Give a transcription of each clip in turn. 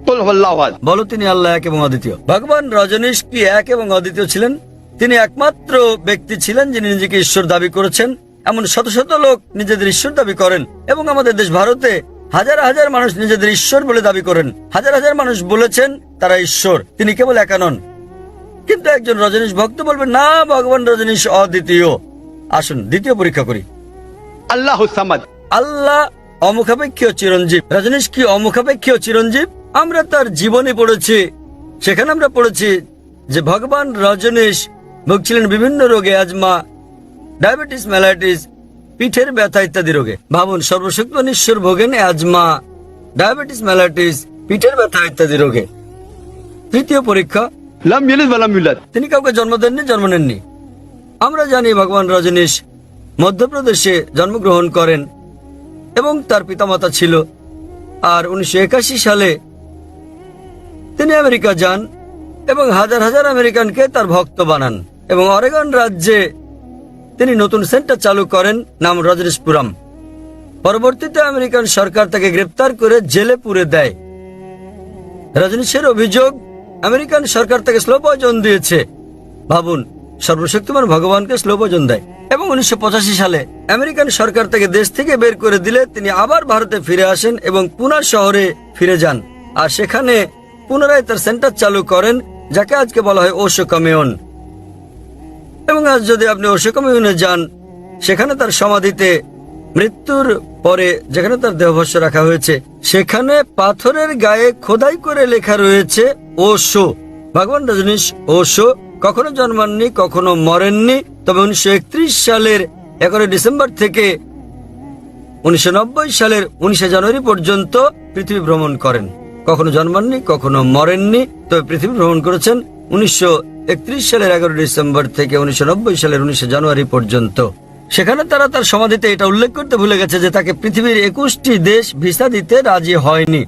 कुल हुवल्लाहु अहद। বলো তিনি আল্লাহ এক এবং অদ্বিতীয়। ভগবান রজনীশ কি এক এবং অদ্বিতীয় ছিলেন? তিনি একমাত্র ব্যক্তি ছিলেন যিনি নিজেকে ঈশ্বর দাবি করেছেন। এমন শত শত লোক নিজেদের ঈশ্বর দাবি করেন এবং আমাদের দেশ ভারতে হাজার হাজার মানুষ নিজেদের ঈশ্বর বলে দাবি করেন। হাজার হাজার মানুষ বলেছেন তারা ঈশ্বর, তিনি কেবল একা নন। কিন্তু একজন রজনীশ ভক্ত বলবেন না, ভগবান রজনীশ অদ্বিতীয়। আসুন দ্বিতীয় পরীক্ষা করি। अल्लाहु समद। আল্লাহ অমুখাপেক্ষীয় চিরঞ্জীব। রজনীশ কি অমুখাপেক্ষীয় চিরঞ্জীব? আমরা তার জীবনী পড়েছি, সেখানে আমরা পড়েছি যে ভগবান রজনীশ ভুগছিলেন বিভিন্ন রোগে, আজমা, ডায়াবেটিস, ম্যালাইটিস, পিঠের ব্যথা ইত্যাদি রোগে। ভাবুন, সর্বশক্তিমান ঈশ্বর ভোগেন আজমা, ডায়াবেটিস, ম্যালাইটিস, পিঠের ব্যথা ইত্যাদি রোগে। তৃতীয় পরীক্ষা, लम यलिद वलम यूलद। তিনি কাউকে জন্ম দেননি, জন্ম নেননি। আমরা জানি ভগবান রজনীশ মধ্যপ্রদেশে জন্মগ্রহণ করেন এবং তার পিতামাতা ছিল। আর 1981 সালে তিনি আমেরিকা যান এবং হাজার হাজার আমেরিকানকে তার ভক্ত বানান এবং অরেগন রাজ্যে তিনি নতুন সেন্টার চালু করেন, নাম রজনীশপুরম। পরবর্তীতে আমেরিকান সরকার তাকে গ্রেপ্তার করে জেলে পুরে দেয়। রজনীশের অভিযোগ আমেরিকান সরকার তাকে স্লো পয়জন দিয়েছে। ভাবুন, সর্বশক্তিমান ভগবানকে স্লো পয়জন দেয়। এবং 1985 সালে আমেরিকান সরকার তাকে দেশ থেকে বের করে দিলে তিনি আবার ভারতে ফিরে আসেন এবং পুনা শহরে ফিরে যান। আর সেখানে পুনরায় তার সেন্টার চালু করেন, যাকে আজকে বলা হয় ওশো কমিউন। এবং আজ যদি আপনি ওশো কমিউনে যান, সেখানে তার সমাধিতে মৃত্যুর পরে যেখানে তার দেহভস্য রাখা হয়েছে, সেখানে পাথরের গায়ে খোদাই করে লেখা রয়েছে ওশো। ভগবান রজনীশ ওশো কখনো জন্মাননি, কখনো মরেননি। তবে 1931 সালের 11 ডিসেম্বর থেকে 1990 সালের 19 জানুয়ারি পর্যন্ত পৃথিবী ভ্রমণ করেন। কখনো জন্মাননি, কখনো মরেননি, তবে পৃথিবী ভ্রমণ করেছেন 1931 সালের 11 ডিসেম্বর থেকে 1990 সালের 19 জানুয়ারি পর্যন্ত। সেখানে তারা তার সমাধিতে এটা উল্লেখ করতে ভুলে গেছে যে তাকে পৃথিবীর 21টি দেশ ভিসা দিতে রাজি হয়নি।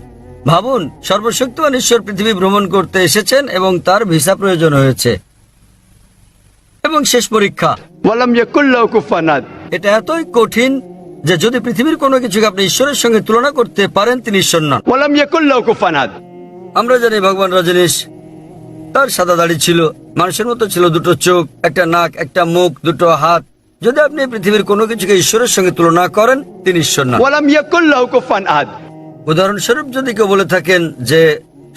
ভাবুন, সর্বশক্তিমান ঈশ্বর পৃথিবী ভ্রমণ করতে এসেছেন এবং তার ভিসা প্রয়োজন হয়েছে। এবং শেষ পরীক্ষা, वलम यकुल लहु कुफुवन अहद। এটা এতই কঠিন যে যদি পৃথিবীর কোনো কিছুকে আপনি ঈশ্বরের সঙ্গে তুলনা করতে পারেন, তিনি ঈশ্বর নন। वलम यकुल लहु कुफुवन अहद। আমরা জানি ভগবান রজনীশ, তার সাদা দাড়ি ছিল, মানুষের মতো ছিল, দুটো চোখ, একটা নাক, একটা মুখ, দুটো হাত। যদি আপনি পৃথিবীর কোনো কিছুকে ঈশ্বরের সঙ্গে তুলনা করেন, তিনি ঈশ্বর নন। वलम यकुल लहु कुफुवन अहद। উদাহরণস্বরূপ যদি কেউ বলে থাকেন যে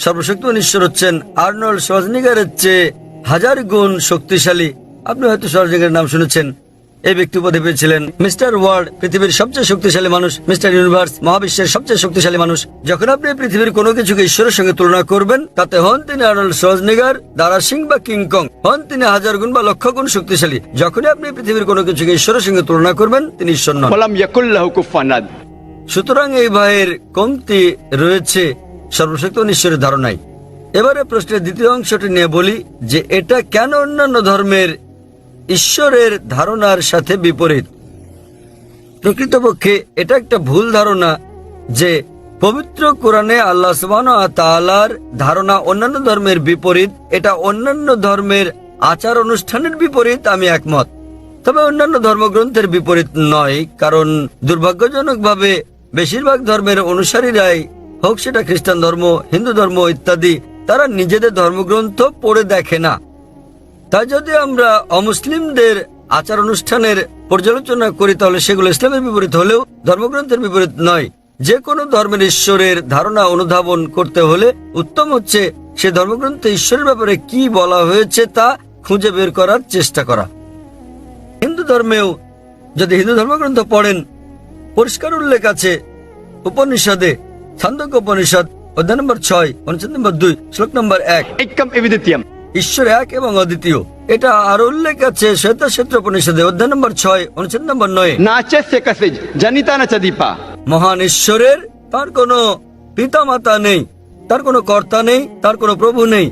সর্বশক্তিমান ঈশ্বর হচ্ছেন আর্নল্ড শোয়ার্জনেগারের চেয়ে 1000 গুণ শক্তিশালী, আপনি হয়তো শোয়ার্জনেগারের নাম শুনেছেন। এই ব্যক্তি উপাধি পেয়েছিলেন মিস্টার ওয়ার্ল্ড, পৃথিবীর সবচেয়ে শক্তিশালী মানুষ, মিস্টার ইউনিভার্স, মহাবিশ্বের সবচেয়ে শক্তিশালী মানুষ। যখন আপনি পৃথিবীর কোনো কিছুকে ঈশ্বরের সঙ্গে তুলনা করবেন, তাতে হন তিনি আর্নল্ড শোয়ার্জনেগার, দারা সিং বা কিংকং, হন তিনি 1000 গুণ বা লক্ষ গুণ শক্তিশালী। যখনই আপনি পৃথিবীর কোনো কিছুকে ঈশ্বরের সঙ্গে তুলনা করবেন, তিনি ঈশ্বর নন। वलम यकुल लहु कुफुवन अहद। সুতরাং এই ভাইয়ের কমতি রয়েছে সর্বশক্তিমান ঈশ্বরের ধারণায়। এবারে প্রশ্নের দ্বিতীয় অংশটি নিয়ে বলি যে এটা কেন অন্যান্য ধর্মের ঈশ্বরের ধারণার সাথে বিপরীত। প্রকৃতপক্ষে এটা একটা ভুল ধারণা যে পবিত্র কোরআনে আল্লাহ সুবহানাহু ওয়া তাআলার ধারণা অন্যান্য ধর্মের বিপরীত। এটা অন্যান্য ধর্মের আচার অনুষ্ঠানের বিপরীত, আমি একমত। তবে অন্যান্য ধর্মগ্রন্থের বিপরীত নয়, কারণ দুর্ভাগ্যজনকভাবে বেশিরভাগ ধর্মের অনুসারীরাই, হোক সেটা খ্রিস্টান ধর্ম, হিন্দু ধর্ম ইত্যাদি, তারা নিজেদের ধর্মগ্রন্থ পড়ে দেখে না। তাই যদি আমরা অমুসলিমদের আচার অনুষ্ঠানের পর্যালোচনা করি, তাহলে সেগুলো ইসলামের বিপরীত হলেও ধর্মগ্রন্থের বিপরীত নয়। যে কোনো ধর্মের ঈশ্বরের ধারণা অনুধাবন করতে হলে উত্তম হচ্ছে সে ধর্মগ্রন্থে ঈশ্বরের ব্যাপারে কি বলা হয়েছে তা খুঁজে বের করার চেষ্টা করা। হিন্দু ধর্মেও যদি হিন্দু ধর্মগ্রন্থ পড়েন, পরিষ্কার উল্লেখ আছে উপনিষদে, ছান্দোক্য উপনিষদ অধ্যায় নম্বর 6, অনুচ্ছেদ নম্বর 2, শ্লোক নম্বর 1, एकम एविदित्यम। ঈশ্বর এক এবং অদ্বিতীয়। এটা আর উল্লেখ আছে শ্বেতাক্ষেত্র উপনিষদে অধ্যায় নম্বর 6, অনুচ্ছেদ নম্বর 9। नाचे से कसिज जनिता न चदीपा। মহান ঈশ্বরের তার কোনো পিতা মাতা নেই, তার কোনো কর্তা নেই, তার কোনো প্রভু নেই।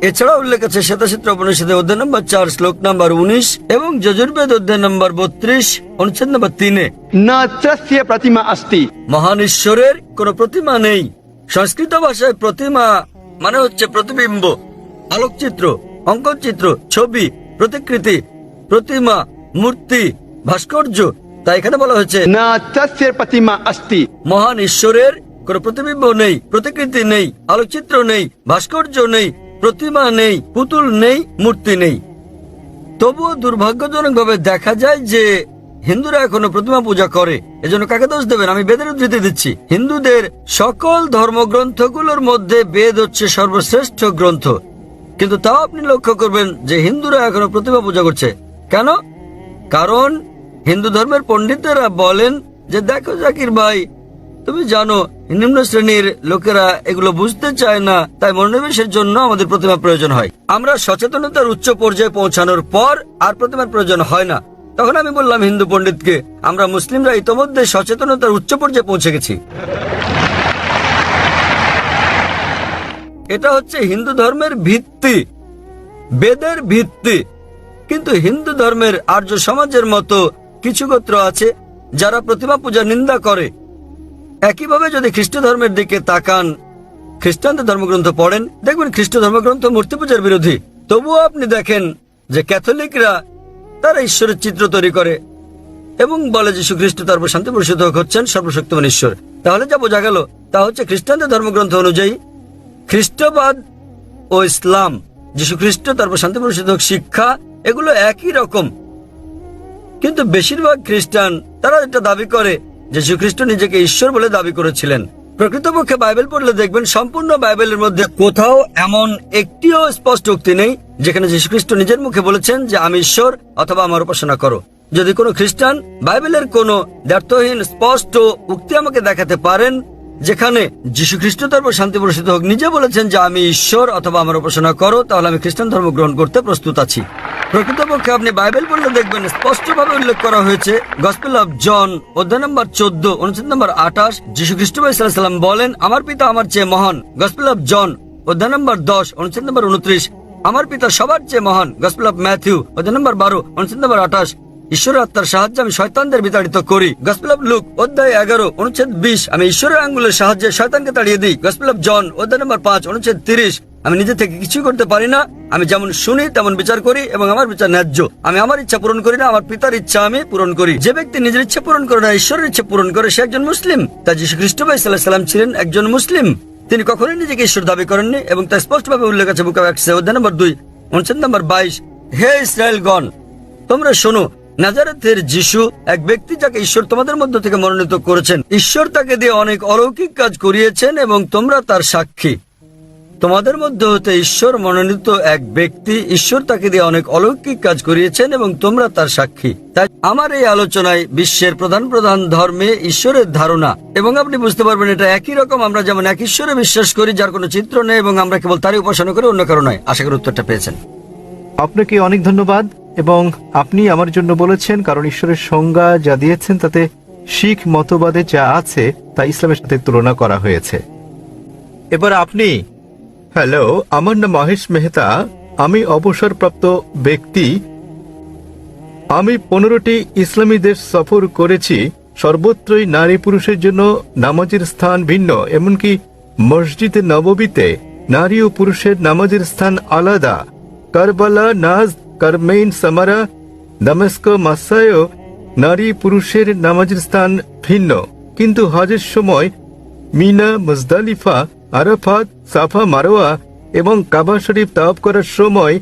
এছাড়া উল্লেখ আছে শ্বেতাক্ষেত্র উপনিষদে অধ্যায় নম্বর 4, শ্লোক নম্বর 19 এবং যজুর্বেদ অধ্যায় নম্বর 32, অনুচ্ছেদ নম্বর 3। न तस्य प्रतिमा अस्ति। মহান ঈশ্বরের কোনো প্রতিমা নেই। সংস্কৃত ভাষায় প্রতিমা মানে হচ্ছে প্রতিবিম্ব, আলোকচিত্র, অঙ্কনচিত্র, ছবি, প্রতিকৃতি, প্রতিমা, মূর্তি, ভাস্কর্য। তাই এখানে বলা হয়েছে न तस्य प्रतिमा अस्ति। মহান ঈশ্বরের কোনো প্রতিবিম্ব নেই, প্রতিকৃতি নেই, আলোকচিত্র নেই, ভাস্কর্য নেই, প্রতিমা নেই, পুতুল নেই, মূর্তি নেই। তবুও দুর্ভাগ্যজনকভাবে দেখা যায় যে হিন্দুরা এখনো প্রতিমা পূজা করে। এজন্য কাকে দোষ দেবেন? আমি বেদের উদ্ধৃতি দিচ্ছি। হিন্দুদের সকল ধর্মগ্রন্থগুলোর মধ্যে বেদ হচ্ছে সর্বশ্রেষ্ঠ গ্রন্থ, কিন্তু তাও আপনি লক্ষ্য করবেন যে হিন্দুরা এখনো প্রতিমা পূজা করছে। কেন? কারণ হিন্দু ধর্মের পণ্ডিতেরা বলেন যে দেখো জাকির ভাই, তুমি জানো নিম্ন শ্রেণীর লোকেরা এগুলো বুঝতে চায় না, তাই মনোনিবেশের জন্য আমাদের প্রতিমা প্রয়োজন হয়। আমরা সচেতনতার উচ্চ পর্যায়ে পৌঁছানোর পর আর প্রতিমার প্রয়োজন হয় না। তখন আমি বললাম হিন্দু পণ্ডিতকে, আমরা মুসলিমরা ইতোমধ্যে সচেতনতার উচ্চ পর্যায়ে পৌঁছে গেছি। এটা হচ্ছে হিন্দু ধর্মের ভিত্তি, বেদের ভিত্তি। কিন্তু হিন্দু ধর্মের আর্য সমাজের মতো কিছু গোত্র আছে যারা প্রতিমা পূজা নিন্দা করে। একইভাবে যদি খ্রিস্ট ধর্মের দিকে তাকান, খ্রিস্টানদের ধর্মগ্রন্থ পড়েন, দেখবেন খ্রিস্ট ধর্মগ্রন্থ মূর্তি পূজার বিরোধী। তবুও আপনি দেখেন যে ক্যাথলিকরা তারা ঈশ্বরের চিত্র তৈরি করে এবং বলে যীশু খ্রিস্ট তার উপর শান্তি বর্ষিত হচ্ছেন সর্বশক্তিমান ঈশ্বর। তাহলে যা বোঝা গেল তা হচ্ছে খ্রিস্টানদের ধর্মগ্রন্থ অনুযায়ী খ্রিস্টবাদ ও ইসলাম, যীশু খ্রিস্ট তার উপর শান্তি বর্ষিত হোক শিক্ষা, এগুলো একই রকম। কিন্তু বেশিরভাগ খ্রিস্টান তারা এটা দাবি করে যে যীশু খ্রিস্ট নিজেকে ঈশ্বর বলে দাবি করেছিলেন। প্রকৃতপক্ষে বাইবেল পড়লে দেখবেন সম্পূর্ণ বাইবেলের মধ্যে কোথাও এমন একটিও স্পষ্ট উক্তি নেই যেখানে যীশু খ্রিস্ট নিজের মুখে বলেছেন যে আমি ঈশ্বর অথবা আমার উপাসনা করো। যদি কোনো খ্রিস্টান বাইবেলের কোনো দ্ব্যর্থহীন স্পষ্ট উক্তি আমাকে দেখাতে পারেন যেখানে যীশু খ্রিস্ট তার উপর শান্তি বর্ষিত হোক নিজে বলেছেন যে আমি ঈশ্বর অথবা আমার উপাসনা করো, তাহলে আমি খ্রিস্টান ধর্ম গ্রহণ করতে প্রস্তুত আছি। প্রকৃতপক্ষে আপনি বাইবেল পড়লে দেখবেন স্পষ্টভাবে উল্লেখ করা হয়েছে, গসপেল অফ জন অধ্যায় নম্বর 14 অনুচ্ছেদ নম্বর 28, যীশু খ্রিস্ট সাল্লাল্লাহু বলেন আমার পিতা আমার চেয়ে মহান। গসপেল অফ জন অধ্যায় নম্বর 10 অনুচ্ছেদ নম্বর 29, আমার পিতা সবার চেয়ে মহান। গসপেল অফ ম্যাথিউ অধ্যায় নম্বর 12 অনুচ্ছেদ নম্বর 28, ঈশ্বরের আত্মার সাহায্যে আমি শয়তানদের বিতাড়িত করি। গসপেল অফ লুক অধ্যায় 11 অনুচ্ছেদ 20, আমি ঈশ্বরের আঙ্গুলের সাহায্যে শয়তানকে তাড়িয়ে দিই। গসপেল অফ জন অধ্যায় নম্বর 5 অনুচ্ছেদ 30, আমি নিজে থেকে কিছু করতে পারি না, আমি যেমন শুনি তেমন বিচার করি এবং আমার বিচার ন্যায্য। আমি আমার ইচ্ছা পূরণ করি না, আমার পিতার ইচ্ছা আমি পূরণ করি। যে ব্যক্তি নিজের ইচ্ছা পূরণ করে না, ঈশ্বরের ইচ্ছা পূরণ করে, সে একজন মুসলিম। তাই যীশু খ্রিস্ট সাল্লাল্লাহু আলাইহি সাল্লাম ছিলেন একজন মুসলিম। তিনি কখনোই নিজেকে ঈশ্বর দাবি করেননি এবং তা স্পষ্টভাবে উল্লেখ আছে বুক অফ অ্যাক্টস অধ্যায় নম্বর 2 অনুচ্ছেদ নম্বর 22, হে ইসরায়েলগণ, তোমরা শোনো, নাজারেথের যিশু এক ব্যক্তি যাকে ঈশ্বর তোমাদের মধ্য থেকে মনোনীত করেছেন। ঈশ্বর তাকে দিয়ে অনেক অলৌকিক কাজ করিয়েছেন এবং তোমরা তার সাক্ষী। তোমাদের মধ্যে হতে ঈশ্বর মনোনীত এক ব্যক্তি, ঈশ্বর তাকে দিয়ে অনেক অলৌকিক কাজ করিয়েছেন এবং তোমরা তার সাক্ষী। তাই আমার এই আলোচনায় বিশ্বের প্রধান প্রধান ধর্মে ঈশ্বরের ধারণা, এবং আপনি বুঝতে পারবেন এটা একই রকম। আমরা যেমন এক ঈশ্বরে বিশ্বাস করি যার কোনো চিত্র নেই এবং আমরা কেবল তারই উপাসনা করি, অন্য কারো নয়। আশা করি উত্তরটা পেয়েছেন। আপনাকে অনেক ধন্যবাদ। এবং আপনি আমার জন্য বলেছেন, কারণ ঈশ্বরের সংজ্ঞা যা দিয়েছেন তাতে শিখ মতবাদে যা আছে তা ইসলামের সাথে তুলনা করা হয়েছে। এবার আপনি। হ্যালো, আমার নাম মহেশ মেহতা, আমি অবসরপ্রাপ্ত ব্যক্তি। আমি 15টি ইসলামী দেশ সফর করেছি। সর্বত্রই নারী পুরুষের জন্য নামাজের স্থান ভিন্ন, এমনকি মসজিদে নববীতে নারী ও পুরুষের নামাজের স্থান আলাদা। কারবালা, নাজ, কারমেইন, সামারা, দামেস্ক, মাসায়ও নারী পুরুষের নামাজের স্থান ভিন্ন। কিন্তু হজের সময় মিনা, মুজদালিফা, আরাফাত, সাফা, মারোয়া এবং কাবা শরীফ তাওয়াফ করার সময়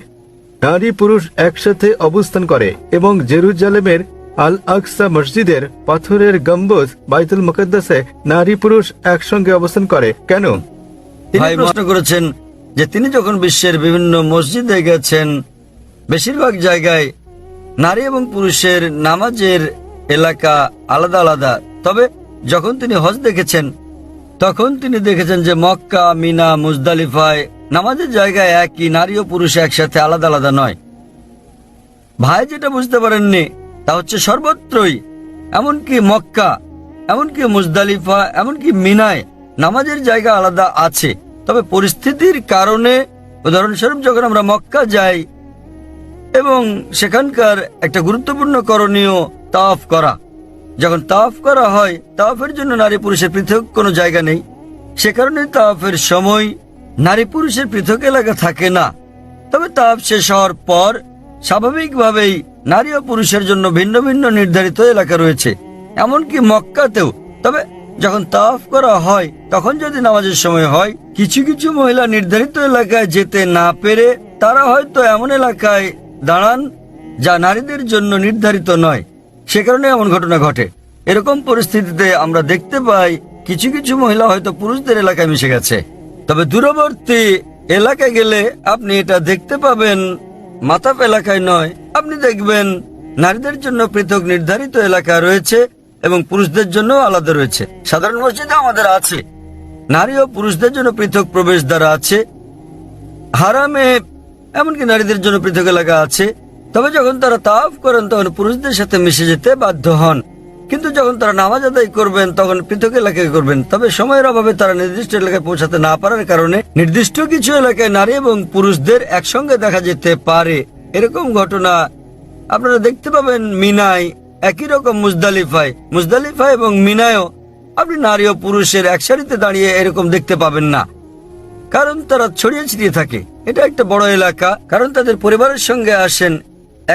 নারী পুরুষ একসাথে অবস্থান করে এবং জেরুজালেমের আল আকসা মসজিদের পাথরের গম্বুজ বাইতুল মুকদ্দাসে নারী পুরুষ একসঙ্গে অবস্থান করে। কেন? তিনি প্রশ্ন করেছেন যে তিনি যখন বিশ্বের বিভিন্ন মসজিদে গেছেন, বেশিরভাগ জায়গায় নারী এবং পুরুষের নামাজের এলাকা আলাদা আলাদা। তবে যখন তিনি হজ দেখেছেন তখন তিনি দেখেছেন যে মক্কা, মিনা, মুজদালিফায় নামাজের জায়গায় একই, নারী ও পুরুষ একসাথে আলাদা আলাদা নয়। ভাই যেটা বুঝতে পারেননি তা হচ্ছে সর্বত্রই, এমনকি মক্কা, এমনকি মুজদালিফা, এমনকি মিনায় নামাজের জায়গা আলাদা আছে। তবে পরিস্থিতির কারণে, উদাহরণস্বরূপ যখন আমরা মক্কা যাই এবং সেখানকার একটা গুরুত্বপূর্ণ করণীয় তাওয়াফ করা, যখন তাওয়াফ করা হয়, তাওয়াফের জন্য নারী পুরুষের পৃথক কোনো জায়গা নেই। সে কারণে তাওয়াফের সময় নারী পুরুষের পৃথক এলাকা থাকে না। তবে তাওয়াফ শেষ হওয়ার পর স্বাভাবিকভাবেই নারী ও পুরুষের জন্য ভিন্ন ভিন্ন নির্ধারিত এলাকা রয়েছে, এমনকি মক্কাতেও। তবে যখন তাওয়াফ করা হয় তখন যদি নামাজের সময় হয়, কিছু কিছু মহিলা নির্ধারিত এলাকায় যেতে না পেরে তারা হয়তো এমন এলাকায় দাঁড়ান যা নারীদের জন্য নির্ধারিত নয়, সে কারণে এমন ঘটনা ঘটে। এরকম পরিস্থিতিতে আমরা দেখতে পাই কিছু কিছু মহিলা হয়তো পুরুষদের এলাকায় মিশে গেছে। তবে দূরবর্তী এলাকায় গেলে আপনি এটা দেখতে পাবেন, মাতাফ এলাকায় নয়, আপনি দেখবেন নারীদের জন্য পৃথক নির্ধারিত এলাকা রয়েছে এবং পুরুষদের জন্য আলাদা রয়েছে। সাধারণ মসজিদে আমাদের আছে, নারী ও পুরুষদের জন্য পৃথক প্রবেশদ্বার আছে। হারামে এমনকি নারীদের জন্য পৃথক এলাকা আছে। তবে যখন তারা তাওয়াফ করেন তখন পুরুষদের সাথে মিশে যেতে বাধ্য হন, কিন্তু যখন তারা নামাজ আদায় করবেন তখন পৃথক এলাকায় করবেন। তবে সময়ের অভাবে তারা নির্দিষ্ট এলাকায় পৌঁছাতে না পারার কারণে নির্দিষ্ট কিছু এলাকায় নারী এবং পুরুষদের একসঙ্গে দেখা যেতে পারে। এরকম ঘটনা আপনারা দেখতে পাবেন মিনায়, একই রকম মুজদালিফায় এবং মিনায়ও আপনি নারী ও পুরুষের এক সারিতে দাঁড়িয়ে এরকম দেখতে পাবেন না, কারণ তারা ছড়িয়ে ছিটিয়ে থাকে। এটা একটা বড় এলাকা, কারণ তাদের পরিবারের সঙ্গে আসেন।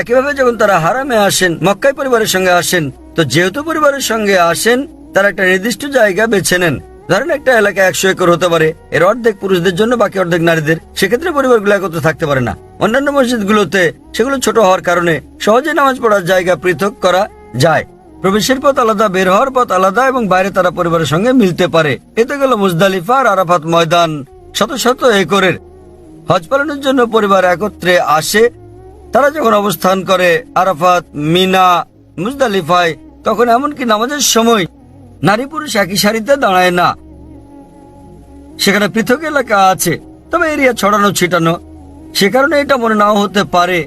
একইভাবে যখন তারা হারামে আসেন, মক্কায় পরিবারের সঙ্গে আসেন, তো যেহেতু পরিবারের সঙ্গে আসেন তারা একটা নির্দিষ্ট জায়গা বেছে নেন। ধরেন একটা এলাকা 100 একর হতে পারে, এর অর্ধেক পুরুষদের জন্য, বাকি অর্ধেক নারীদের। সেক্ষেত্রে পরিবারগুলো একত্র থাকতে পারে না। অন্যান্য মসজিদগুলোতে সেগুলো ছোট হওয়ার কারণে সহজে নামাজ পড়ার জায়গা পৃথক করা যায়। প্রবেশের পথ আলাদা, বের হওয়ার পথ আলাদা এবং বাইরে তারা পরিবারের সঙ্গে মিলতে পারে। এতে গেল মুজদালিফা আর আরাফাত ময়দান শত শত একরের। হজ পালনের জন্য পরিবার একত্রে আসে। তারা যখন অবস্থান করে আরাফাত, মিনা, মুজদালিফায়, তখন এমনকি নামাজের সময় নারী পুরুষ একই সারিতে দাঁড়ায় না। সেখানে পৃথক এলাকা আছে, তবে এরিয়া ছড়ানো ছিটানো, সে কারণে এটা মনে নাও হতে পারে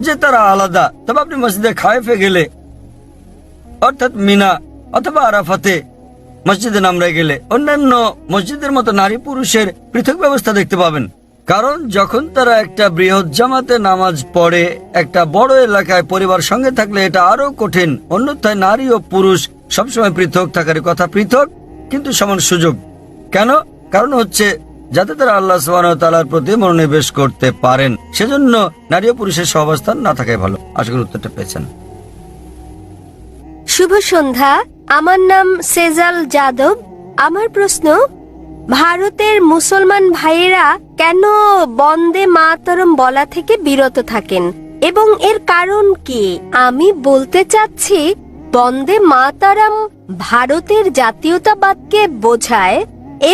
যে তারা আলাদা। তবে আপনি মসজিদে খায়েফে গেলে, অর্থাৎ মিনা অথবা আরাফাতে মসজিদে নামরায় গেলে অন্যান্য মসজিদের মতো নারী পুরুষের পৃথক ব্যবস্থা দেখতে পাবেন। কারণ যখন তারা একটা বৃহৎ জামাতে নামাজ পড়ে একটা বড় এলাকায় পরিবার সঙ্গে থাকলে এটা আরো কঠিন। অন্যথায় নারী ও পুরুষ সবসময় পৃথক থাকার কথা, পৃথক কিন্তু সমান সুযোগ। কেন? কারণ হচ্ছে যাতে তারা আল্লাহ সুবহানাহু ওয়া তাআলার প্রতি মনোনিবেশ করতে পারেন। সেজন্য নারী ও পুরুষের সহাবস্থান না থাকাই ভালো। আশা করি উত্তরটা পেয়েছেন। শুভ সন্ধ্যা, আমার নাম সেজাল যাদব। আমার প্রশ্ন, ভারতের মুসলমান ভাইয়েরা কেন বন্দে মাতরম বলা থেকে বিরত থাকেন এবং এর কারণ কি? আমি বলতে চাচ্ছি, বন্দে মাতরম ভারতের জাতীয়তাবাদকে বোঝায়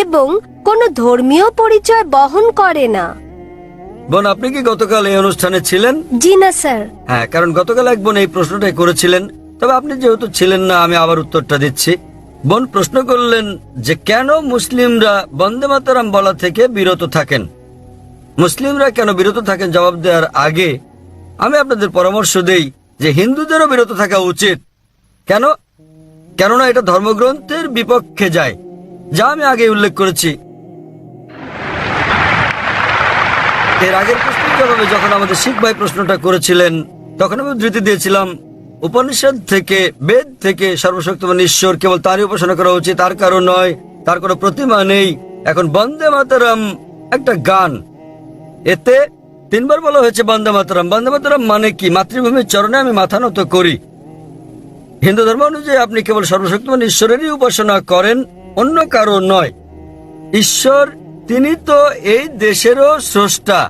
এবং কোনো ধর্মীয় পরিচয় বহন করে না। বোন, আপনি কি গতকাল এই অনুষ্ঠানে ছিলেন? জি না স্যার। হ্যাঁ, কারণ গতকাল এক বোন এই প্রশ্নটাই করেছিলেন। তবে আপনি যেহেতু ছিলেন না, আমি আবার উত্তরটা দিচ্ছি। বোন প্রশ্ন করলেন যে কেন মুসলিমরা বন্দে মাতরম বলা থেকে বিরত থাকেন। মুসলিমরা কেন বিরত থাকেন জবাব দেওয়ার আগে আমি আপনাদের পরামর্শ দেই যে হিন্দুদেরও বিরত থাকা উচিত। কেন? কেননা এটা ধর্মগ্রন্থের বিপক্ষে যায়, যা আমি আগে উল্লেখ করেছি। এর আগের প্রশ্নের জবাবে যখন আমাদের শিখ ভাই প্রশ্নটা করেছিলেন তখন আমি উদ্ধৃতি দিয়েছিলাম উপনিষদ থেকে, বেদ থেকে, সর্বশক্তিমান ঈশ্বর কেবল তারই উপাসনা করা উচিত, তার কারো নয়, তার কোনো প্রতিমা নেই। এখন বন্দে মাতরম একটা গান, এতে 3 বার বলা হয়েছে বন্দে মাতরম। বন্দে মাতরম মানে কি? মাতৃভূমির চরণে আমি মাথা নত করি। হিন্দু ধর্ম অনুযায়ী আপনি কেবল সর্বশক্তিমান ঈশ্বরেরই উপাসনা করেন, অন্য কারো নয়। ঈশ্বর তিনি তো এই দেশেরও স্রষ্টা।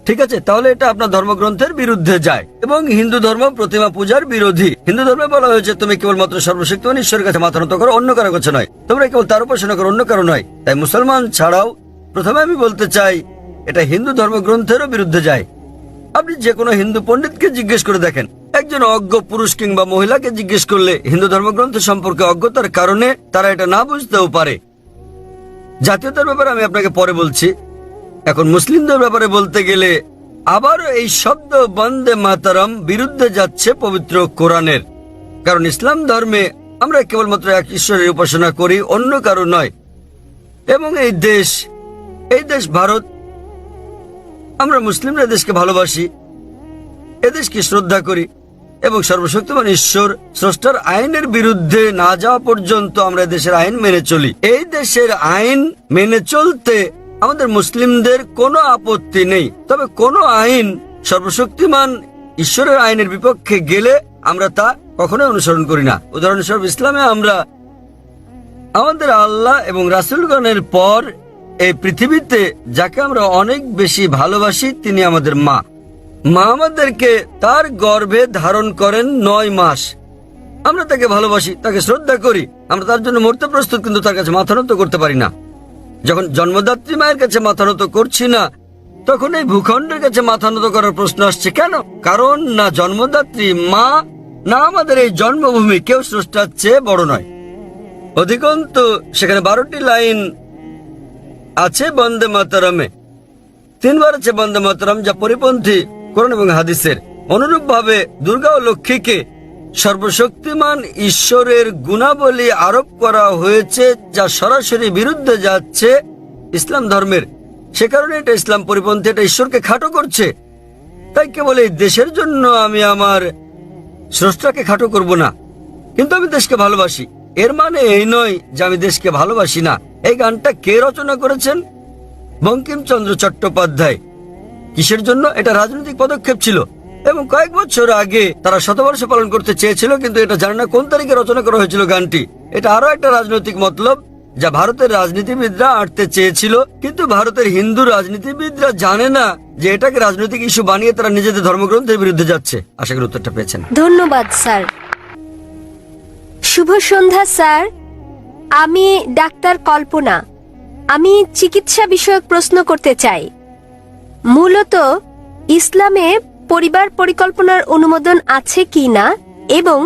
ঠিক আছে, তাহলে এটা আপনার ধর্মগ্রন্থের বিরুদ্ধে যায় এবং হিন্দু ধর্ম প্রতিমা পূজার বিরোধী। হিন্দু ধর্মে বলা হয়েছে তুমি কেবলমাত্র সর্বশক্তিমান ঈশ্বরের কাছে মাথা নত করো, অন্য কারো কাছে নয়। তোমরা কেবল তার উপাসনা করো, অন্য কারো নয়। তাই মুসলমান ছাড়াও প্রথমে আমি বলতে চাই এটা হিন্দু ধর্মগ্রন্থেরও বিরুদ্ধে যায়। আপনি যে কোনো হিন্দু পণ্ডিতকে জিজ্ঞেস করে দেখেন, একজন অজ্ঞ পুরুষ কিংবা মহিলাকে জিজ্ঞেস করলে হিন্দু ধর্মগ্রন্থ সম্পর্কে অজ্ঞতার কারণে তারা এটা না বুঝতেও পারে। জাতীয়তার ব্যাপারে আমি আপনাকে পরে বলছি। এখন মুসলিমদের ব্যাপারে বলতে গেলে আবারও এই শব্দ বন্দে মাতরম বিরুদ্ধে যাচ্ছে পবিত্র কোরআনের। কারণ ইসলাম ধর্মে আমরা কেবলমাত্র এক ঈশ্বরের উপাসনা করি, অন্য কারো নয়। এবং এই দেশ ভারত, আমরা মুসলিমরা দেশকে ভালোবাসি, এদেশকে শ্রদ্ধা করি এবং সর্বশক্তিমান ঈশ্বর স্রষ্টার আইনের বিরুদ্ধে না যাওয়া পর্যন্ত আমরা দেশের আইন মেনে চলি। এই দেশের আইন মেনে চলতে আমাদের মুসলিমদের কোনো আপত্তি নেই। তবে কোনো আইন সর্বশক্তিমান ঈশ্বরের আইনের বিপক্ষে গেলে আমরা তা কখনোই অনুসরণ করি না। উদাহরণস্বরূপ ইসলামে আমরা আমাদের আল্লাহ এবং রাসূলগণের পর এই পৃথিবীতে যাকে আমরা অনেক বেশি ভালোবাসি তিনি আমাদের মা। মা আমাদেরকে তার গর্ভে ধারণ করেন 9 মাস। আমরা তাকে ভালোবাসি, তাকে শ্রদ্ধা করি, আমরা তার জন্য মরতে প্রস্তুত, কিন্তু তার কাছে মাথা নত করতে পারি না। যখন জন্মদাত্রী মায়ের কাছে মাথা নত করছি না, তখন এই ভূখণ্ডের কাছে মাথা নত করার প্রশ্ন আসছে কেন? কারণ না জন্মদাত্রী মা না আমাদের এই জন্মভূমি কেউ স্রষ্টার চেয়ে বড় নয়। অধিকন্তু সেখানে 12টি লাইন আছে বন্দে মাতরমে, 3 বার আছে বন্দে মাতরম, যা পরিপন্থী কোরআন এবং হাদিসের। অনুরূপ ভাবে দুর্গা ও লক্ষ্মীকে সর্বশক্তিমান ঈশ্বরের গুণাবলী আরোপ করা হয়েছে, যা সরাসরি বিরুদ্ধে যাচ্ছে ইসলাম ধর্মের। সে কারণে এটা ইসলাম পরিপন্থী, এটা ঈশ্বরকে খাটো করছে। তাই কেবল এই দেশের জন্য আমি আমার স্রষ্টাকে খাটো করব না, কিন্তু আমি দেশকে ভালোবাসি। এর মানে এই নয় যে আমি দেশকে ভালোবাসি না। এই গানটা কে রচনা করেছেন? বঙ্কিমচন্দ্র চট্টোপাধ্যায়। কিসের জন্য? এটা রাজনৈতিক পদক্ষেপ ছিল এবং কয়েক বছর আগে তারা শতবর্ষ পালন করতে চেয়েছিল, কিন্তু এটা জানে না কোন তারিখে রচনা করা হয়েছিল গানটি। এটা আরো একটা রাজনৈতিক মতলব যা ভারতের রাজনীতিবিদরা আঁটতে চেয়েছিল, কিন্তু ভারতের হিন্দু রাজনীতিবিদরা জানে না যে এটাকে রাজনৈতিক ইস্যু বানিয়ে তারা নিজেদের ধর্মগ্রন্থের বিরুদ্ধে যাচ্ছে। আশা করি উত্তরটা পেয়েছেন। ধন্যবাদ স্যার। শুভ সন্ধ্যা স্যার। আমি ডাক্তার কল্পনা। আমি চিকিৎসা বিষয়ক প্রশ্ন করতে চাই। মূলত ইসলামে পরিবার পরিকল্পনার অনুমোদন আছে কি না, এবং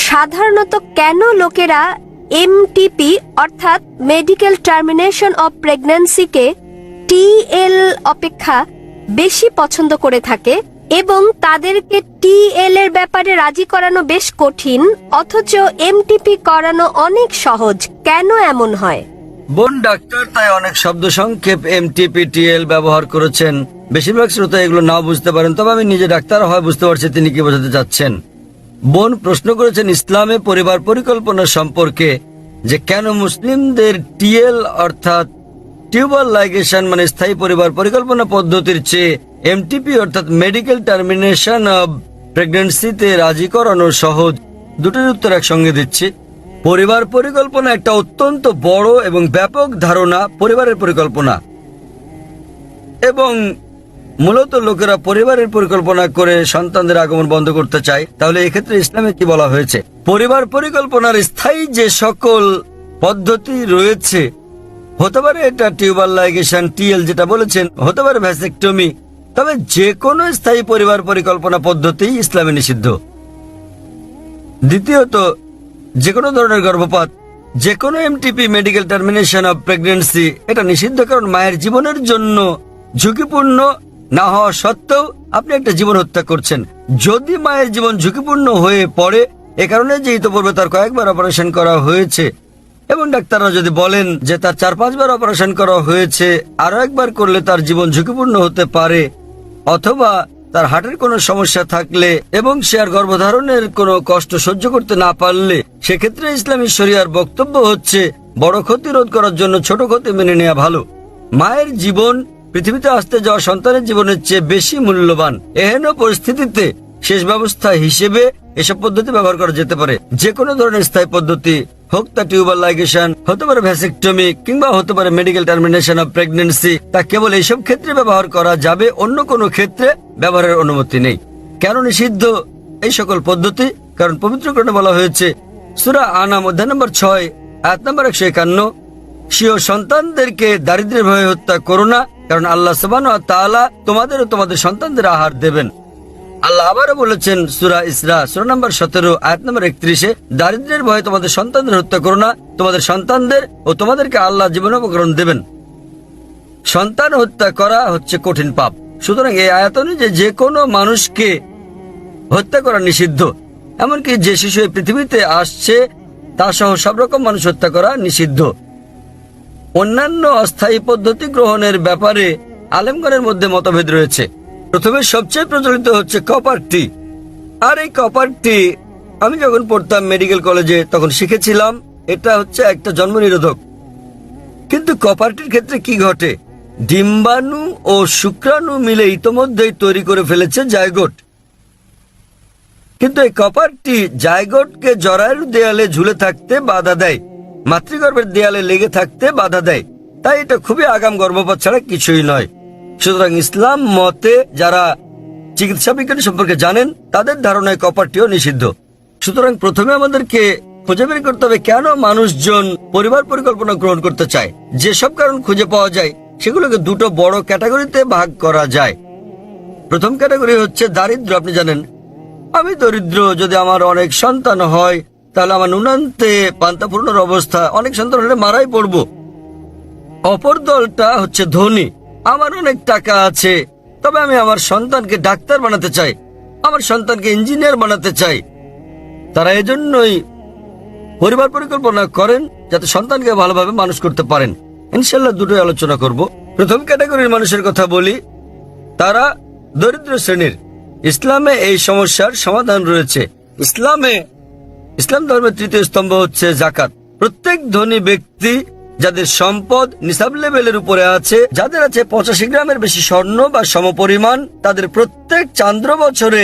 সাধারণত কেন লোকেরা এমটিপি অর্থাৎ মেডিকেল টার্মিনেশন অফ প্রেগন্যান্সিকে টিএল অপেক্ষা বেশি পছন্দ করে থাকে, এবং তাদেরকে টিএল এর ব্যাপারে রাজি করানো বেশ কঠিন, অথচ এমটিপি করানো অনেক সহজ। কেন এমন হয়? বোন ডাক্তার তাই অনেক শব্দ সংক্ষেপ এমটিপিটিএল ব্যবহার করেছেন। বেশিরভাগ শ্রোতা এগুলো নাও বুঝতে পারেন, তবে আমি নিজে ডাক্তার হয় বুঝতে পারছি তিনি কি বোঝাতে চাচ্ছেন। বোন প্রশ্ন করেছেন ইসলামে পরিবার পরিকল্পনা সম্পর্কে, যে কেন মুসলিমদের টিএল অর্থাৎ টিউবার লাইগেশন মানে স্থায়ী পরিবার পরিকল্পনা পদ্ধতির চেয়ে এমটিপি অর্থাৎ মেডিকেল টার্মিনেশন অব প্রেগন্যান্সিতে রাজি করানো সহজ। দুটোর উত্তর একসঙ্গে দিচ্ছি। পরিবার পরিকল্পনা একটা অত্যন্ত বড় এবং ব্যাপক ধারণা, পরিবারের পরিকল্পনা, এবং মূলত লোকেরা পরিবারের পরিকল্পনা করে সন্তানদের আগমন বন্ধ করতে চায়। তাহলে এক্ষেত্রে ইসলামে কি বলা হয়েছে? পরিবার পরিকল্পনার স্থায়ী যে সকল পদ্ধতি রয়েছে, হতে পারে এটা টিউবার লাইগেশন টিএল যেটা বলেছেন, হতে পারে ভ্যাসেক্টমি, তবে যে কোনো স্থায়ী পরিবার পরিকল্পনা পদ্ধতি ইসলামে নিষিদ্ধ। দ্বিতীয়ত, যে কোনো ধরনের গর্ভপাত, যে কোনো MTP medical termination of pregnancy এটা নিষিদ্ধ, কারণ মায়ের জীবনের জন্য ঝুঁকিপূর্ণ না হওয়া সত্ত্বেও আপনি একটা জীবন হত্যা করছেন। যদি মায়ের জীবন ঝুঁকিপূর্ণ হয়ে পড়ে, এ কারণে যে ইতোপূর্বে তার কয়েকবার অপারেশন করা হয়েছে, এবং ডাক্তাররা যদি বলেন যে তার 4-5 বার অপারেশন করা হয়েছে, আরো একবার করলে তার জীবন ঝুঁকিপূর্ণ হতে পারে, অথবা তার হার্টের কোনো সমস্যা থাকলে এবং সে আর গর্ভধারণের কোনো কষ্ট সহ্য করতে না পারলে, সেক্ষেত্রে ইসলামী শরিয়ার বক্তব্য হচ্ছে বড় ক্ষতি রোধ করার জন্য ছোট ক্ষতি মেনে নেওয়া ভালো। মায়ের জীবন পৃথিবীতে আসতে যাওয়া সন্তানের জীবনের চেয়ে বেশি মূল্যবান। এহেন পরিস্থিতিতে শেষ ব্যবস্থা হিসেবে এসব পদ্ধতি ব্যবহার করা যেতে পারে। যে কোনো ধরনের স্থায়ী পদ্ধতি হোক, তা টিউবার লাইগেশন, হতে পারে ভ্যাসেক্টমি, কিংবা হতে পারে মেডিকেল টার্মিনেশন অব প্রেগন্যান্সি, তা কেবল এইসব ক্ষেত্রে ব্যবহার করা যাবে, অন্য কোনো ক্ষেত্রে ব্যবহারের অনুমতি নেই। কেন নিষিদ্ধ এই সকল পদ্ধতি? কারণ পবিত্র কোরআনে বলা হয়েছে, সূরা আনাম অধ্যায় নম্বর 6 আয়াত নম্বর 151, স্বীয় সন্তানদেরকে দারিদ্র্যের ভয়ে হত্যা করো না, কারণ আল্লাহ সুবহানাহু ওয়া তাআলা তোমাদের ও তোমাদের সন্তানদের আহার দেবেন। আল্লাহ আবারও বলেছেন সূরা ইসরা সূরা নম্বর 17 আয়াত নম্বর 31, দারিদ্র্যের ভয়ে তোমাদের সন্তানদের হত্যা করো না, তোমাদের সন্তানদের ও তোমাদেরকে আল্লাহ জীবনোপকরণ দেবেন। সন্তান হত্যা করা হচ্ছে কঠিন পাপ। সুতরাং এই আয়াত অনুযায়ী যে কোনো মানুষকে হত্যা করা নিষিদ্ধ, এমনকি যে শিশু এই পৃথিবীতে আসছে তা সহ সব রকম মানুষ হত্যা করা নিষিদ্ধ। অন্যান্য অস্থায়ী পদ্ধতি গ্রহণের ব্যাপারে আলেমগণের মধ্যে মতভেদ রয়েছে। প্রথমে সবচেয়ে প্রচলিত হচ্ছে কপার টি। আর এই কপার টি আমি যখন পড়তাম মেডিকেল কলেজে তখন শিখেছিলাম এটা হচ্ছে একটা জন্ম নিরোধক। কিন্তু কপার টির ক্ষেত্রে কি ঘটে? ডিম্বাণু ও শুক্রাণু মিলে ইতোমধ্যেই তৈরি করে ফেলেছে জাইগোট। কিন্তু এই কপার টি জাইগোটকে জরায়ুর দেয়ালে ঝুলে থাকতে বাধা দেয়। মাতৃগর্ভের দেয়ালে লেগে থাকতে বাধা দেয়। তাই এটা খুবই আগাম গর্ভপাত ছাড়া কিছুই নয়। সুতরাং ইসলাম মতে যারা চিকিৎসা বিজ্ঞান সম্পর্কে জানেন তাদের ধারণায় কপারটিও নিষিদ্ধ। সুতরাং প্রথমে আমাদেরকে খুঁজে বের করতে হবে কেন মানুষজন পরিবার পরিকল্পনা গ্রহণ করতে চায়। যেসব কারণ খুঁজে পাওয়া যায় সেগুলোকে দুটো বড় ক্যাটাগরিতে ভাগ করা যায়। প্রথম ক্যাটাগরি হচ্ছে দারিদ্র্য। আপনি জানেন আমি দরিদ্র, যদি আমার অনেক সন্তান হয় তাহলে আমার নুনান্তে পান্তাপূর্ণর অবস্থা, অনেক সন্তান হলে মারাই পড়ব। অপর দলটা হচ্ছে ধনী, আমার অনেক টাকা আছে, তবে আমি আমার সন্তানকে ডাক্তার বানাতে চাই, আমার সন্তানকে ইঞ্জিনিয়ার বানাতে চাই। তারা এজন্যই পরিবার পরিকল্পনা করেন যাতে সন্তানকে ভালোভাবে মানুষ করতে পারেন। ইনশাল্লাহ দুটোই আলোচনা করব। প্রথম ক্যাটাগরির মানুষের কথা বলি, তারা দরিদ্র শ্রেণীর। ইসলামে এই সমস্যার সমাধান রয়েছে। ইসলাম ধর্মের তৃতীয় স্তম্ভ হচ্ছে জাকাত। প্রত্যেক ধনী ব্যক্তি যাদের সম্পদ নিসাব লেভেলের উপরে আছে, যাদের আছে 85 গ্রামের বেশি স্বর্ণ বা সমপরিমাণ, তাদের প্রত্যেক চান্দ্র বছরে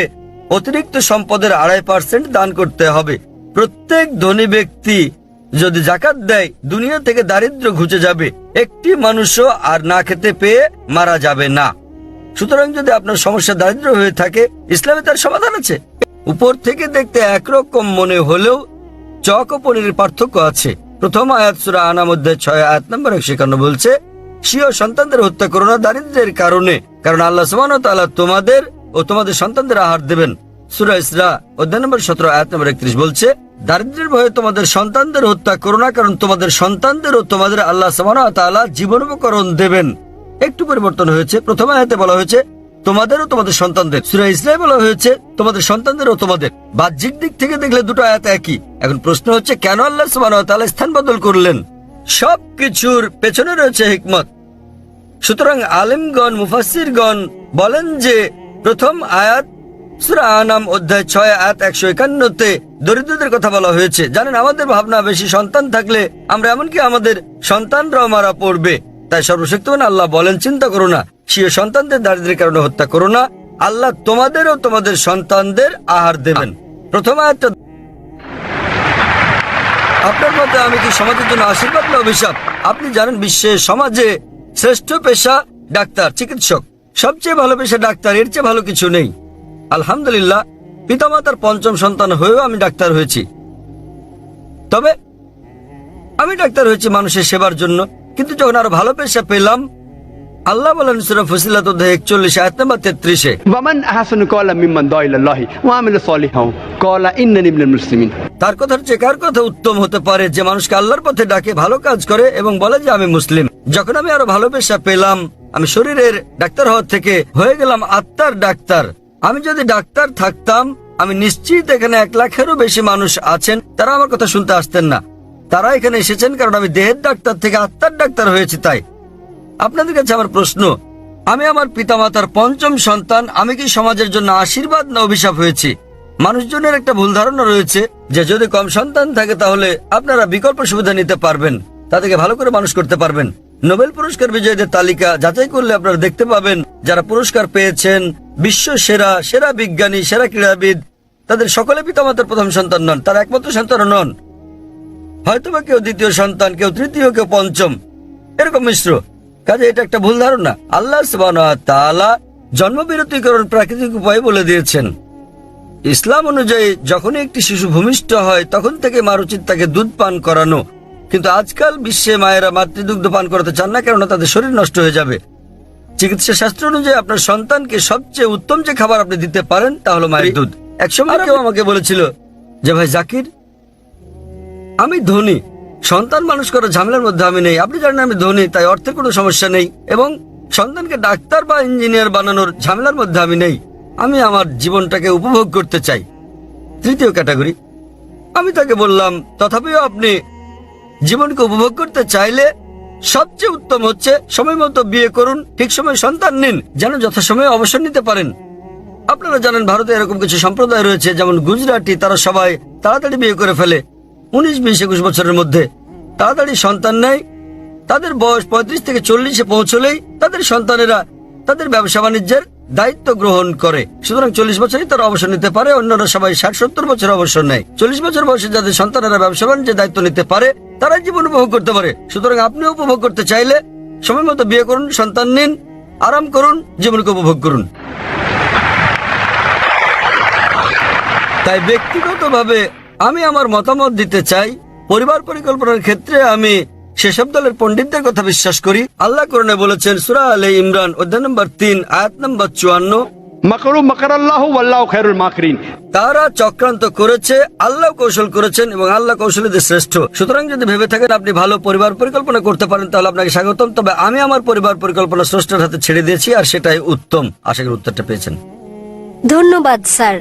অতিরিক্ত সম্পদের 2.5% দান করতে হবে। প্রত্যেক ধনী ব্যক্তি যদি জাকাত দেয় দুনিয়া থেকে দারিদ্র্য ঘুচে যাবে, একটি মানুষও আর না খেতে পেয়ে মারা যাবে না। সুতরাং যদি আপনার সমস্যা দারিদ্র্য হয়ে থাকে, ইসলামে তার সমাধান আছে। উপর থেকে দেখতে একরকম মনে হলেও চক ও পনিরের পার্থক্য আছে। প্রথম আয়াত সূরা আনাম অধ্যায় 6 আয়াত নম্বর 151 বলছে, স্বীয় সন্তানদের হত্যা করো না দারিদ্র্যের কারণে, কারণ আল্লাহ সুবহানাহু ওয়া তাআলা তোমাদের ও তোমাদের সন্তানদের আহার দেবেন। সূরা ইসরা অধ্যায় নম্বর 17 আয়াত নম্বর 31 বলছে, দারিদ্র্যের ভয়ে তোমাদের সন্তানদের হত্যা করো না, কারণ তোমাদের সন্তানদের ও তোমাদের আল্লাহ সুবহানাহু ওয়া তাআলা জীবনোপকরণ দেবেন। একটু পরিবর্তন হয়েছে। প্রথম আয়াতে বলা হয়েছে তোমাদের ও তোমাদের সন্তানদের, সূরা ইসরায় বলা হয়েছে তোমাদের সন্তানদের ও তোমাদের। বাহ্যিক দিক থেকে দেখলে দুটো আয়াত একই। এখন প্রশ্ন হচ্ছে কেন আল্লাহ সুবহানাহু ওয়া তাআলা স্থান বদল করলেন? সবকিছুর পেছনে রয়েছে হিকমত। সুতরাং আলেমগণ মুফাসসিরগণ বলেন যে প্রথম আয়াত সূরা আনাম অধ্যায় 6 আয়াত 151-তে দরিদ্রদের কথা বলা হয়েছে। জানেন আমাদের ভাবনা বেশি সন্তান থাকলে আমরা এমনকি আমাদের সন্তানরাও মারা পড়বে। তাই সর্বশক্তিমান আল্লাহ বলেন চিন্তা করো না, স্বীয় সন্তানদের দারিদ্র্যের কারণে হত্যা করো না, আল্লাহ তোমাদের ও তোমাদের সন্তানদের আহার দেবেন। প্রথম আয়াতটা আপনার মতে আমি কি সমাজের জন্য আশীর্বাদ না অভিশাপ? আপনি জানেন বিশ্বের সমাজে শ্রেষ্ঠ পেশা ডাক্তার, চিকিৎসক। সবচেয়ে ভালো পেশা ডাক্তার, এর চেয়ে ভালো কিছু নেই। আলহামদুলিল্লাহ পিতামাতার পঞ্চম সন্তান হয়েও আমি ডাক্তার হয়েছি। তবে আমি ডাক্তার হয়েছি মানুষের সেবার জন্য। কিন্তু যখন আরো ভালো পেশা পেলাম, আল্লাহ বলেন সূরা ফুসিলাত অধ্যায় 41 আয়াত নম্বর 33-এ, ওয়ামান আহসানু ক্বালাম মিম্মান দাআ ইলাল্লাহি ওয়া আমিলা সালিহান ক্বালা ইন্নানি মিনাল মুসলিমিন। তার কথার চেয়ে কার কথা উত্তম হতে পারে যে মানুষকে আল্লাহর পথে ডাকে, ভালো কাজ করে এবং বলে যে আমি মুসলিম। যখন আমি আরো ভালো পেশা পেলাম, আমি শরীরের ডাক্তার হওয়ার থেকে হয়ে গেলাম আত্মার ডাক্তার। আমি যদি ডাক্তার থাকতাম, আমি নিশ্চিত এখানে 1 লাখেরও বেশি মানুষ আছেন, তারা আমার কথা শুনতে আসতেন না। তারা এখানে এসেছেন কারণ আমি দেহের ডাক্তার থেকে আত্মার ডাক্তার হয়েছি। তাই আপনাদের কাছে আমার প্রশ্ন, আমি আমার পিতামাতার পঞ্চম সন্তান, আমি কি সমাজের জন্য আশীর্বাদ না অভিশাপ হয়েছি? মানুষজনের একটা ভুল ধারণা রয়েছে যে যদি কম সন্তান থাকে তাহলে আপনারা বিকল্প সুবিধা নিতে পারবেন, তাদেরকে ভালো করে মানুষ করতে পারবেন। নোবেল পুরস্কার বিজয়ীদের তালিকা যাচাই করলে আপনারা দেখতে পাবেন যারা পুরস্কার পেয়েছেন, বিশ্ব সেরা সেরা বিজ্ঞানী, সেরা ক্রীড়াবিদ, তাদের সকলে পিতামাতার প্রথম সন্তান নন, তারা একমাত্র সন্তান নন। হয়তোবা কেউ দ্বিতীয় সন্তান, কেউ তৃতীয়, কেউ পঞ্চম, এরকম মিশ্র। কাজে এটা একটা ভুল ধারণা। আল্লাহ সুবহানাহু ওয়া তাআলা জন্মবিরতিকরণ প্রাকৃতিক উপায় বলে দিয়েছেন। ইসলাম অনুযায়ী যখনই একটি শিশু ভূমিষ্ঠ হয় তখন থেকে মার উচিত তাকে দুধ পান করানো। কিন্তু আজকাল বিশ্বে মায়েরা মাতৃদুগ্ধ পান করাতে চান না, কেননা তাদের শরীর নষ্ট হয়ে যাবে। চিকিৎসা শাস্ত্র অনুযায়ী আপনার সন্তানকে সবচেয়ে উত্তম যে খাবার আপনি দিতে পারেন তা হলো মায়ের দুধ। একসময় কেউ আমাকে বলেছিল যে ভাই জাকির, আমি ধনী, সন্তান মানুষ করার ঝামেলার মধ্যে আমি নেই। আপনি জানেন আমি ধনী, তাই অর্থের কোনো সমস্যা নেই এবং সন্তানকে ডাক্তার বা ইঞ্জিনিয়ার বানানোর ঝামেলার মধ্যে আমি নেই। আমি আমার জীবনটাকে উপভোগ করতে চাই। তৃতীয় ক্যাটাগরি। আমি তাকে বললাম তথাপিও আপনি জীবনকে উপভোগ করতে চাইলে সবচেয়ে উত্তম হচ্ছে সময় মতো বিয়ে করুন, ঠিক সময় সন্তান নিন, যেন যথাসময়ে অবসর নিতে পারেন। আপনারা জানেন ভারতে এরকম কিছু সম্প্রদায় রয়েছে, যেমন গুজরাটি, তারা সবাই তাড়াতাড়ি বিয়ে করে ফেলে। 19, 20, 21 বছরের মধ্যে তাড়াতাড়ি সন্তান নেয়। তাদের বয়স 35 থেকে 40-এ পৌঁছলেই তাদের সন্তানেরা তাদের ব্যবসা বাণিজ্যের দায়িত্ব গ্রহণ করে। সুতরাং 40 বছরই তারা অবসর নিতে পারে, অন্যরা সবাই 60-70 বছর অবসর নেয়। 40 বছর বয়সে যাদের সন্তানেরা ব্যবসাবান যে দায়িত্ব নিতে পারে তারাই জীবন উপভোগ করতে পারে। সুতরাং আপনিও উপভোগ করতে চাইলে সময় মতো বিয়ে করুন, সন্তান নিন, আরাম করুন, জীবনকে উপভোগ করুন। তাই ব্যক্তিগতভাবে আমি আমার মতামত দিতে চাই। পরিবার পরিকল্পনার ক্ষেত্রে আমি সেসব দলের পণ্ডিতদের কথা বিশ্বাস করি। আল্লাহ কোরআনে বলেছেন সূরা আলে ইমরান অধ্যায় নম্বর 3 আয়াত নম্বর 54, মাকরু মাকারাল্লাহু ওয়াল্লাহু খায়রুল মাকিরিন। তারা চক্রান্ত করেছে, আল্লাহ কৌশল করেছেন এবং আল্লাহ কৌশলীদের শ্রেষ্ঠ। সুতরাং যদি ভেবে থাকেন আপনি ভালো পরিবার পরিকল্পনা করতে পারেন তাহলে আপনাকে স্বাগতম। তবে আমি আমার পরিবার পরিকল্পনা স্রষ্টার হাতে ছেড়ে দিয়েছি আর সেটাই উত্তম। আশা করি উত্তরটা পেয়েছেন। ধন্যবাদ স্যার।